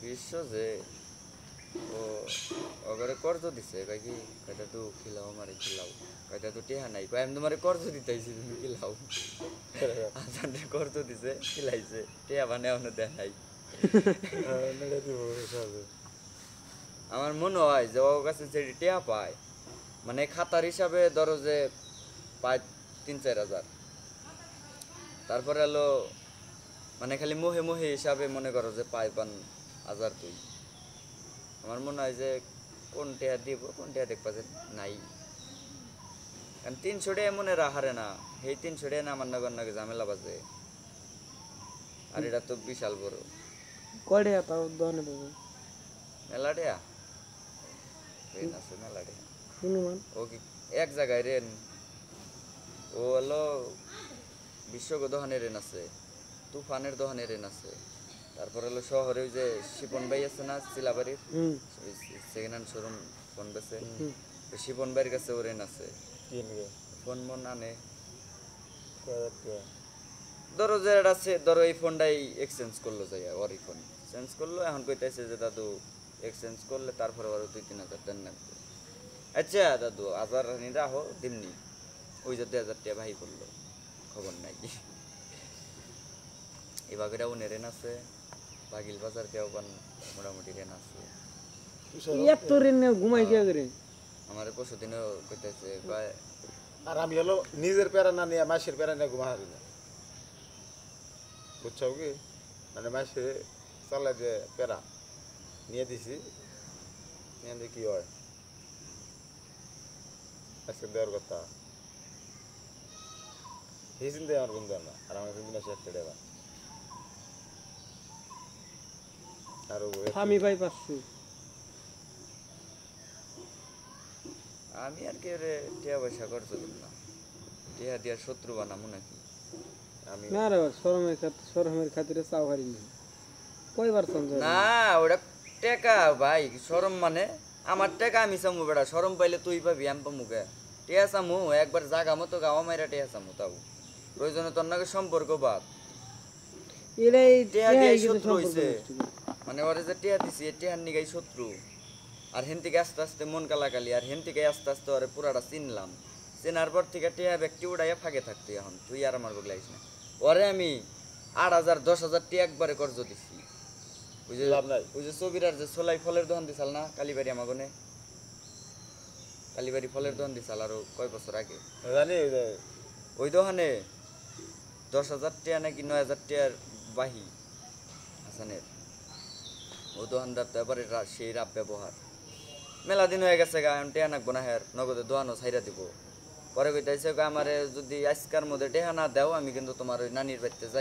বিশ্ব যে ও অগরে কর্জ দিছে কয় কি কয়টা তো খিলাও আমারে খিলাও কয়টা তো টেহা নাই কয় আমি তোমারে কর্জ দিতেছি তুমি খিলাও আজানরে কর্জ দিছে খিলাইছে টেহা বানে এখনো দেয় নাই আমার মনে হয় যে ওর কাছে যে টেহা পায় মানে খাতার হিসাবে ধরো যে পায় ৩-৪ হাজার তারপরে হলো মানে খালি মোহে মোহে হিসাবে মনে করো যে পায় ৫,০০০ তুই আমার মনে হয় যে কোন টেহা দিব কোন টেহা দেখবা যে নাই কারণ ৩০০ টাকা মনে রাহারে না এই ৩০০ টাকা না আমার নগর নাকি ঝামেলা বাজে আর এটা তো বিশাল বড় কয়টা তাও দহনে দেবে মেলা টেহা রেন আছে মেলা টেহা অনুমান ও কি এক জায়গায় রেন ও হলো বিশ্বক দোকানে রেন আছে তুফানের দোকানে রেন আছে তারপর হলো শহরে ওই যে শিপন ভাই আছে না চিলাবাড়ির সেকেন্ড হ্যান্ড শোরুম ফোন বেছে শিপন ভাইয়ের কাছে ও রেন আছে ফোন মন আনে ধরো যে এটা আছে ধরো এই ফোনটাই এক্সচেঞ্জ করলো যাই ওর ফোন চেঞ্জ করলো এখন কইতেছে যে দাদু এক্সচেঞ্জ করলে তারপরে আরো ২-৩ হাজার দেন লাগবে আচ্ছা দাদু ১,০০০ রাখো দিমনি ওই যে ২,০০০ টাকা ভাই করলো খবর নাই এই বাগেরা উনি রেন আছে বাগিল বাজার দেও বান মোটামুটি রেন আছে এত রেনে ঘুমাই গিয়া করে আমার পরশু দিনও কইতেছে কয় আর আমি হলো নিজের প্যারা না নিয়ে মাসের প্যারা নিয়ে ঘুমা হারি না বুঝছো কি মানে মাসে চালাই যে প্যারা নিয়ে দিছি নিয়ে কি হয় আজকে দেওয়ার কথা এই চিন্তায় আমার বন্ধু না আর আমার কিন্তু মাসে ১ টাকা আর আমি ভাই পাচ্ছি আমি আর কি রে টিয়া পয়সা করতে দিন না টিয়া দিয়ার শত্রু বানামো নাকি আমি না রে শরমের খাতিরে চাও হারি না কয়বার সমঝা না ওটা টেকা ভাই শরম মানে আমার টেকা আমি চামু বেড়া শরম পাইলে তুই পাবি আমি পামু কে টিয়া চামু একবার জাগা মতো গাওয়া মাইরা টিয়া চামু তাও প্রয়োজনে তোর নাকি সম্পর্ক বাদ এরাই টিয়া দিয়ে শত্রু হইছে মানে ওরে যে টিয়া দিছি টিয়ার নিগাই শত্রু আর হেন থেকে আস্তে আস্তে মন কালাকালি আর হেন থেকে আস্তে আস্তে ওরে পুরাটা চিনলাম চেনার পর থেকে টিয়া ব্যক্তি উড়াইয়া ফাঁকে থাকতি এখন তুই আর আমার বগলাইস না ওরে আমি ৮,০০০ ১০,০০০ টিয়া একবারে কর্জ দিছি ওই যে লাভ নাই ওই যে ছবিরার যে সোলাই ফলের দোকান দিছাল না কালীবাড়ি আমাগনে কালীবাড়ি ফলের দোকান দিছাল আরো কয় বছর আগে জানি ওই দোকানে ১০,০০০ টিয়া নাকি ৯,০০০ টিয়ার বাহি হাসানের ও দোকানদার তো এবারে সেই রাব ব্যবহার মেলা দিন হয়ে গেছে গা টেহা নাকবো না হ্যার নগদে দোয়ানো ছাইরা দিব পরে কইতেছে আমারে যদি আজকার মধ্যে টেহা না দাও আমি কিন্তু তোমার ওই নানির বাড়িতে যাই